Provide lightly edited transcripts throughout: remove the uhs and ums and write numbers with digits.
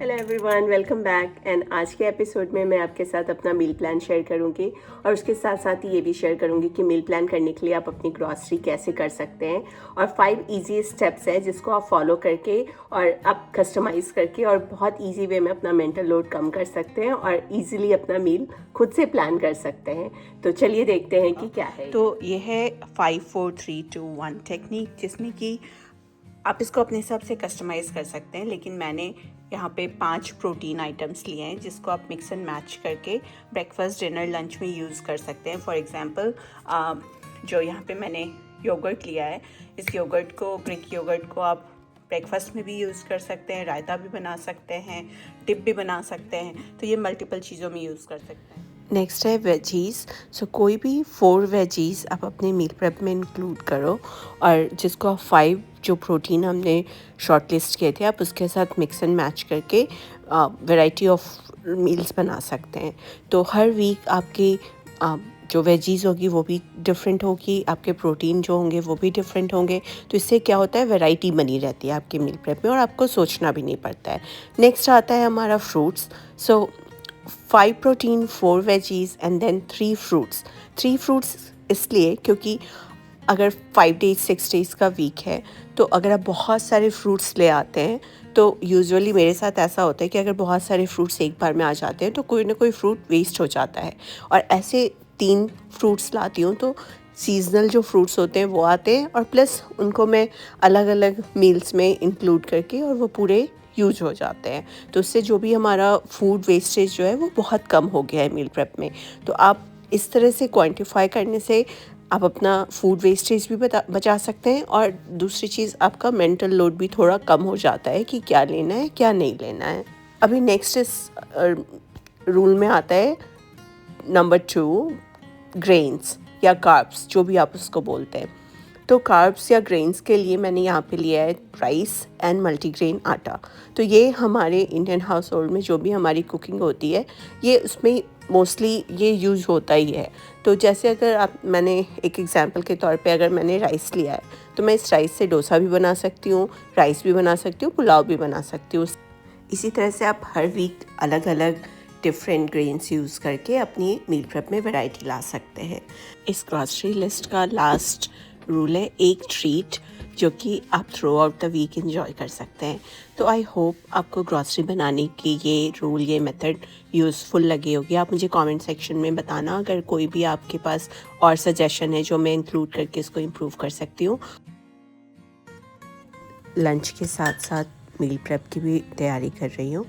Hello everyone, welcome back. And आज के episode में मैं आपके साथ अपना मील प्लान शेयर करूंगी और उसके साथ साथ ये भी शेयर करूंगी कि मील प्लान करने के लिए आप अपनी ग्रॉसरी कैसे कर सकते हैं और 5 इजी स्टेप्स है जिसको आप फॉलो करके और आप कस्टमाइज़ करके और बहुत इजी वे में अपना मेंटल लोड कम कर सकते हैं और इजीली अपना मील खुद से प्लान कर सकते हैं। तो चलिए देखते हैं कि क्या है। तो ये है 5 4 3 2 1 टेक्निक, जिसमें कि आप इसको अपने हिसाब से कस्टमाइज़ कर सकते हैं। लेकिन मैंने यहाँ पे 5 प्रोटीन आइटम्स लिए हैं जिसको आप मिक्स एंड मैच करके ब्रेकफास्ट, डिनर, लंच में यूज़ कर सकते हैं। फॉर एग्जांपल जो यहाँ पे मैंने योगर्ट लिया है, इस योगर्ट को, ग्रीक योगर्ट को आप ब्रेकफास्ट में भी यूज़ कर सकते हैं, रायता भी बना सकते हैं, डिप भी बना सकते हैं। तो ये मल्टीपल चीज़ों में यूज़ कर सकते हैं। नेक्स्ट है वेजीज़। सो कोई भी 4 वेजीज़ आप अपने मील प्रेप में इंक्लूड करो और जिसको आप 5 जो प्रोटीन हमने शॉर्ट लिस्ट किए थे आप उसके साथ मिक्स एंड मैच करके वैरायटी ऑफ मील्स बना सकते हैं। तो हर वीक आपकी जो वेजीज़ होगी वो भी डिफरेंट होगी, आपके प्रोटीन जो होंगे वो भी डिफरेंट होंगे। तो इससे क्या होता है, वैरायटी बनी रहती है आपके मील प्रेप में और आपको सोचना भी नहीं पड़ता है। नेक्स्ट आता है हमारा fruits. So 5 protein, 4 veggies and then 3 fruits. 3 fruits इसलिए क्योंकि अगर 5 डेज 6 डेज़ का वीक है तो अगर आप बहुत सारे फ्रूट्स ले आते हैं तो यूजुअली मेरे साथ ऐसा होता है कि अगर बहुत सारे फ्रूट्स एक बार में आ जाते हैं तो कोई ना कोई फ्रूट वेस्ट हो जाता है। और ऐसे 3 फ्रूट्स लाती हूँ तो सीजनल जो फ्रूट्स होते हैं वो आते हैं और प्लस उनको मैं अलग अलग मील्स में इंक्लूड करके और वो पूरे यूज हो जाते हैं। तो उससे जो भी हमारा फूड वेस्टेज जो है वो बहुत कम हो गया है मील प्रेप में। तो आप इस तरह से क्वांटिफाई करने से आप अपना फूड वेस्टेज भी बचा सकते हैं और दूसरी चीज़ आपका मेंटल लोड भी थोड़ा कम हो जाता है कि क्या लेना है क्या नहीं लेना है। अभी नेक्स्ट इस रूल में आता है नंबर 2, ग्रेन्स या कार्ब्स, जो भी आप उसको बोलते हैं। तो कार्ब्स या ग्रेन्स के लिए मैंने यहाँ पे लिया है राइस एंड मल्टीग्रेन आटा। तो ये हमारे इंडियन हाउस होल्ड में जो भी हमारी कुकिंग होती है ये उसमें मोस्टली ये यूज़ होता ही है। तो जैसे अगर मैंने एक एग्जांपल के तौर पे अगर मैंने राइस लिया है तो मैं इस राइस से डोसा भी बना सकती हूँ, राइस भी बना सकती हूँ, पुलाव भी बना सकती हूँ। इसी तरह से आप हर वीक अलग अलग डिफरेंट ग्रेन्स यूज़ करके अपनी मील प्रेप में वैरायटी ला सकते हैं। इस ग्रॉसरी लिस्ट का लास्ट रूल है एक ट्रीट, जो कि आप throughout the week enjoy कर सकते हैं। तो आई होप आपको ग्रॉसरी बनाने की ये रूल, ये मेथड यूज़फुल लगी होगी। आप मुझे कमेंट सेक्शन में बताना अगर कोई भी आपके पास और सजेशन है जो मैं इंक्लूड करके इसको इम्प्रूव कर सकती हूँ। लंच के साथ साथ मील प्रेप की भी तैयारी कर रही हूँ।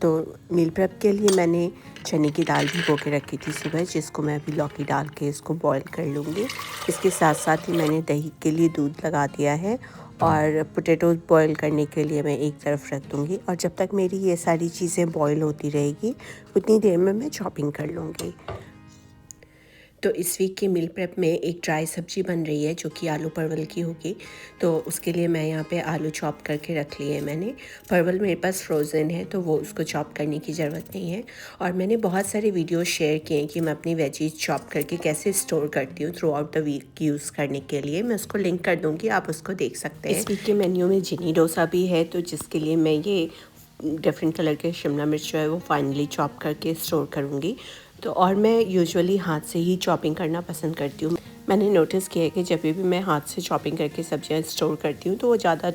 तो मील प्रेप के लिए मैंने चने की दाल भिगो के रखी थी सुबह, जिसको मैं अभी लौकी डाल के इसको बॉईल कर लूँगी। इसके साथ साथ ही मैंने दही के लिए दूध लगा दिया है और पोटैटोज़ बॉईल करने के लिए मैं एक तरफ रख दूँगी। और जब तक मेरी ये सारी चीज़ें बॉईल होती रहेगी उतनी देर में मैं चॉपिंग कर लूँगी। तो इस वीक के मील प्रेप में एक ड्राई सब्ज़ी बन रही है जो कि आलू परवल की होगी। तो उसके लिए मैं यहाँ पे आलू चॉप करके रख लिए हैं मैंने। परवल मेरे पास फ्रोज़न है तो वो उसको चॉप करने की ज़रूरत नहीं है। और मैंने बहुत सारे वीडियो शेयर किए हैं कि मैं अपनी वेजीज चॉप करके कैसे स्टोर करती हूँ throughout the week use करने के लिए। मैं उसको लिंक कर दूँगी, आप उसको देख सकते हैं। इस वीक के मेन्यू में जिनी डोसा भी है, तो जिसके लिए मैं ये डिफरेंट कलर के शिमला मिर्च जो है वो फाइनली चॉप करके स्टोर करूँगी। तो और मैं यूजुअली हाथ से ही चॉपिंग करना पसंद करती हूँ। मैंने नोटिस किया है कि जब भी मैं हाथ से चॉपिंग करके सब्जियाँ स्टोर करती हूँ तो वो ज़्यादा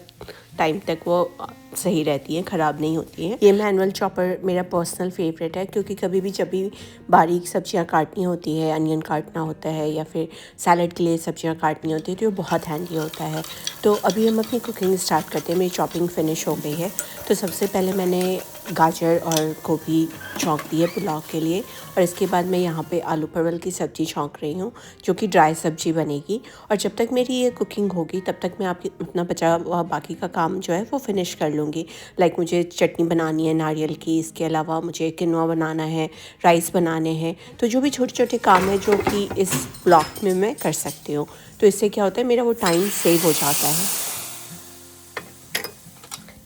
टाइम तक वो सही रहती हैं, ख़राब नहीं होती हैं। ये मैनुअल चॉपर मेरा पर्सनल फेवरेट है क्योंकि कभी भी जब भी बारीक सब्जियाँ काटनी होती है, अनियन काटना होता है या फिर सैलड के लिए सब्जियाँ काटनी होती है तो ये बहुत हैंडी होता है। तो अभी हम अपनी कुकिंग स्टार्ट करते हैं। मेरी चॉपिंग फिनिश हो गई है। तो सबसे पहले मैंने गाजर और गोभी छौंक दी है पुलाव के लिए और इसके बाद मैं यहाँ पे आलू परवल की सब्ज़ी छौंक रही हूँ जो कि ड्राई सब्ज़ी बनेगी। और जब तक मेरी ये कुकिंग होगी तब तक मैं आपकी अपना बचा हुआ बाकी का काम जो है वो फिनिश कर लूँगी। लाइक मुझे चटनी बनानी है नारियल की, इसके अलावा मुझे किनवा बनाना है, राइस बनाने हैं। तो जो भी छोटे छोटे काम हैं जो कि इस ब्लॉक में मैं कर सकती हूँ। तो इससे क्या होता है, मेरा वो टाइम सेव हो जाता है।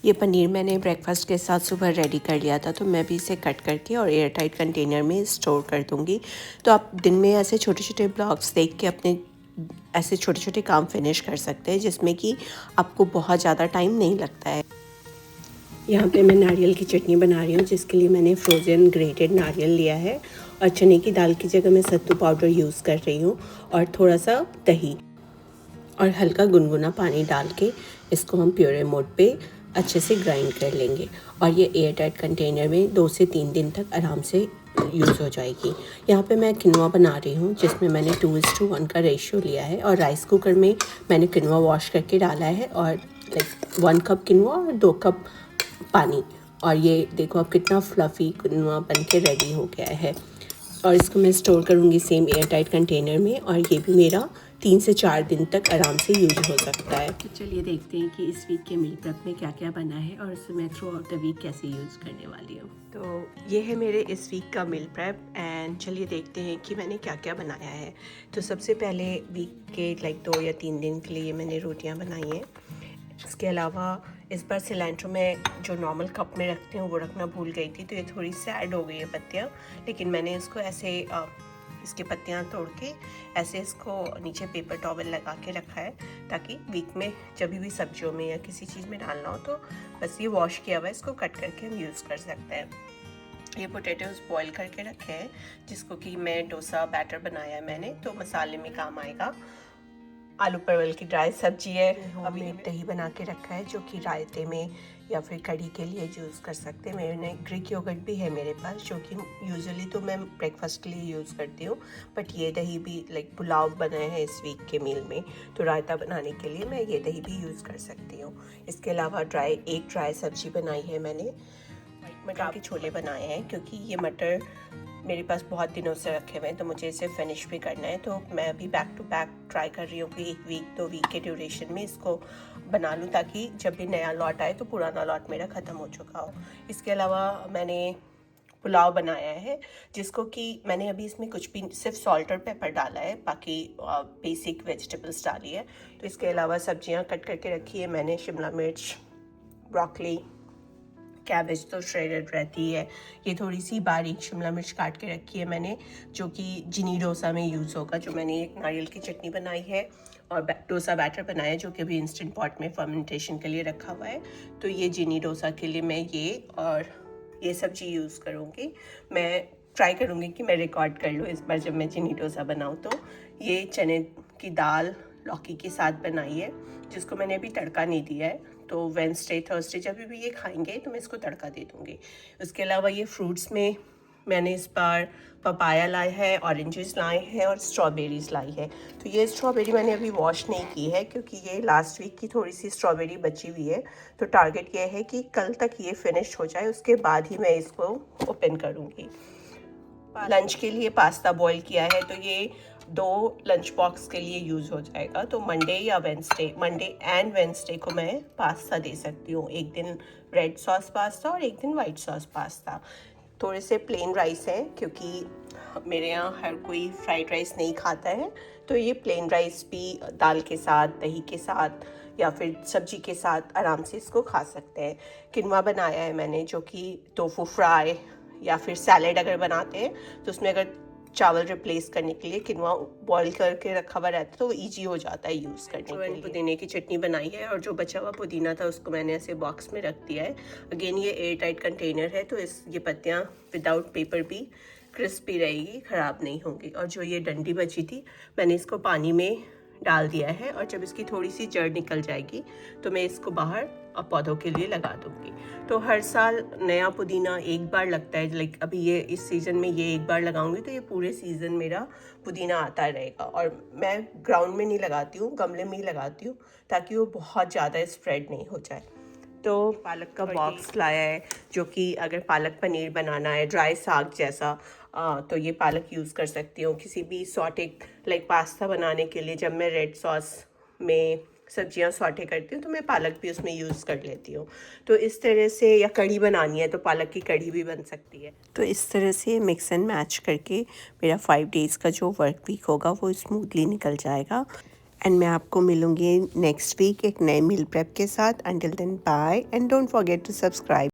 ये पनीर मैंने ब्रेकफास्ट के साथ सुबह रेडी कर लिया था तो मैं भी इसे कट करके और एयर टाइट कंटेनर में स्टोर कर दूँगी। तो आप दिन में ऐसे छोटे छोटे ब्लॉग्स देख के अपने ऐसे छोटे छोटे काम फिनिश कर सकते हैं जिसमें कि आपको बहुत ज़्यादा टाइम नहीं लगता है। यहाँ पे मैं नारियल की चटनी बना रही हूँ, जिसके लिए मैंने फ्रोज़न ग्रेटेड नारियल लिया है और चने की दाल की जगह मैं सत्तू पाउडर यूज़ कर रही हूँ और थोड़ा सा दही और हल्का गुनगुना पानी डाल के इसको हम प्योरे मोड पे अच्छे से ग्राइंड कर लेंगे और ये एयर टाइट कंटेनर में 2 से 3 दिन तक आराम से यूज़ हो जाएगी। यहाँ पे मैं किनवा बना रही हूँ, जिसमें मैंने 2:1 का रेशियो लिया है और राइस कुकर में मैंने किनवा वॉश करके डाला है और लाइक 1 कप किनवा और 2 कप पानी। और ये देखो अब कितना फ्लफ़ी किनवा बन के रेडी हो गया है और इसको मैं स्टोर करूँगी सेम एयर टाइट कंटेनर में और ये भी मेरा 3 से 4 दिन तक आराम से यूज हो सकता है। तो चलिए देखते हैं कि इस वीक के मील प्रेप में क्या क्या बना है और उसे मैं थ्रू आउट द वीक कैसे यूज़ करने वाली हूँ। तो ये है मेरे इस वीक का मील प्रेप एंड चलिए देखते हैं कि मैंने क्या क्या बनाया है। तो सबसे पहले वीक के लाइक 2 या 3 दिन के लिए मैंने रोटियाँ बनाई हैं। इसके अलावा इस बार सिलेंट्रो में जो नॉर्मल कप में रखते हैं वो रखना भूल गई थी, तो ये थोड़ी सैड हो गई है पत्तियाँ, लेकिन मैंने इसको ऐसे इसकी पत्तियाँ तोड़ के ऐसे इसको नीचे पेपर टॉवल लगा के रखा है ताकि वीक में जब भी सब्जियों में या किसी चीज़ में डालना हो तो बस ये वॉश किया हुआ है, इसको कट करके हम यूज़ कर सकते हैं। ये पोटैटोज़ बॉईल करके रखे हैं जिसको कि मैं डोसा बैटर बनाया है मैंने, तो मसाले में काम आएगा। आलू परवल की ड्राई सब्जी है। अभी एक दही बना के रखा है जो कि रायते में या फिर कढ़ी के लिए यूज़ कर सकते हैं। मैंने ग्रीक योगर्ट भी है मेरे पास, जो कि यूजुअली तो मैं ब्रेकफास्ट के लिए यूज़ करती हूँ, बट ये दही भी लाइक पुलाव बनाए हैं इस वीक के मील में, तो रायता बनाने के लिए मैं ये दही भी यूज़ कर सकती हूँ। इसके अलावा एक ड्राई सब्जी बनाई है मैंने, मटर के छोले बनाए हैं क्योंकि ये मटर मेरे पास बहुत दिनों से रखे हुए हैं तो मुझे इसे फिनिश भी करना है, तो मैं अभी बैक टू बैक ट्राई कर रही हूँ कि 1 वीक 2 वीक के ड्यूरेशन में इसको बना लूँ ताकि जब भी नया लॉट आए तो पुराना लॉट मेरा ख़त्म हो चुका हो। इसके अलावा मैंने पुलाव बनाया है जिसको कि मैंने अभी इसमें कुछ भी सिर्फ सॉल्ट और पेपर डाला है, बाकी बेसिक वेजिटेबल्स डाली है। तो इसके अलावा सब्जियाँ कट करके रखी है मैंने, शिमला मिर्च, ब्रोकली, कैबेज तो श्रेडेड रहती है, ये थोड़ी सी बारीक शिमला मिर्च काट के रखी है मैंने जो कि जिनी डोसा में यूज़ होगा। जो मैंने एक नारियल की चटनी बनाई है और डोसा बैटर बनाया है जो कि अभी इंस्टेंट पॉट में फर्मेंटेशन के लिए रखा हुआ है, तो ये जिनी डोसा के लिए मैं ये और ये सब्जी यूज़ करूँगी। मैं ट्राई करूँगी कि मैं रिकॉर्ड कर लूँ इस बार जब मैं जिनी डोसा बनाऊँ। तो ये चने की दाल लौकी के साथ बनाई है जिसको मैंने अभी तड़का नहीं दिया है, तो वेडनेसडे थर्सडे जब भी ये खाएंगे तो मैं इसको तड़का दे दूँगी। उसके अलावा ये फ्रूट्स में मैंने इस बार पपाया लाया है, ऑरेंजेस लाए हैं और स्ट्रॉबेरीज़ लाई है। तो ये स्ट्रॉबेरी मैंने अभी वॉश नहीं की है क्योंकि ये लास्ट वीक की थोड़ी सी स्ट्रॉबेरी बची हुई है, तो टारगेट ये है कि कल तक ये फिनिश हो जाए, उसके बाद ही मैं इसको ओपन करूँगी। लंच के लिए पास्ता बॉईल किया है, तो ये 2 लंच बॉक्स के लिए यूज़ हो जाएगा। तो मंडे एंड वेडनेसडे को मैं पास्ता दे सकती हूँ, एक दिन रेड सॉस पास्ता और एक दिन वाइट सॉस पास्ता। थोड़े से प्लेन राइस हैं क्योंकि मेरे यहाँ हर कोई फ्राइड राइस नहीं खाता है, तो ये प्लेन राइस भी दाल के साथ, दही के साथ या फिर सब्जी के साथ आराम से इसको खा सकते हैं। किनवा बनाया है मैंने जो कि टोफू फ्राई या फिर सैलेड अगर बनाते हैं तो उसमें अगर चावल रिप्लेस करने के लिए किनवा बॉईल करके रखा हुआ रहता है तो वो ईजी हो जाता है यूज़ करने के लिए। पुदीने की चटनी बनाई है और जो बचा हुआ पुदीना था उसको मैंने ऐसे बॉक्स में रख दिया है। अगेन ये एयर टाइट कंटेनर है तो ये पत्तियाँ विदाउट पेपर भी क्रिस्पी रहेगी, ख़राब नहीं होंगी। और जो ये डंडी बची थी मैंने इसको पानी में डाल दिया है और जब इसकी थोड़ी सी जड़ निकल जाएगी तो मैं इसको बाहर पौधों के लिए लगा दूँगी। तो हर साल नया पुदीना एक बार लगता है, लाइक अभी ये इस सीज़न में ये एक बार लगाऊंगी तो ये पूरे सीज़न मेरा पुदीना आता रहेगा। और मैं ग्राउंड में नहीं लगाती हूँ, गमले में ही लगाती हूँ ताकि वो बहुत ज़्यादा स्प्रेड नहीं हो जाए। तो पालक का बॉक्स लाया है जो कि अगर पालक पनीर बनाना है, ड्राई साग जैसा, तो ये पालक यूज़ कर सकती हूँ। किसी भी सॉटे लाइक पास्ता बनाने के लिए जब मैं रेड सॉस में सब्जियां सॉटे करती हूँ तो मैं पालक भी उसमें यूज़ कर लेती हूँ। तो इस तरह से, या कढ़ी बनानी है तो पालक की कढ़ी भी बन सकती है। तो इस तरह से मिक्स एंड मैच करके मेरा 5 डेज़ का जो वर्क वीक होगा वो स्मूथली निकल जाएगा। एंड मैं आपको मिलूँगी नेक्स्ट वीक एक नए मील प्रेप के साथ। Until then bye and don't forget to subscribe.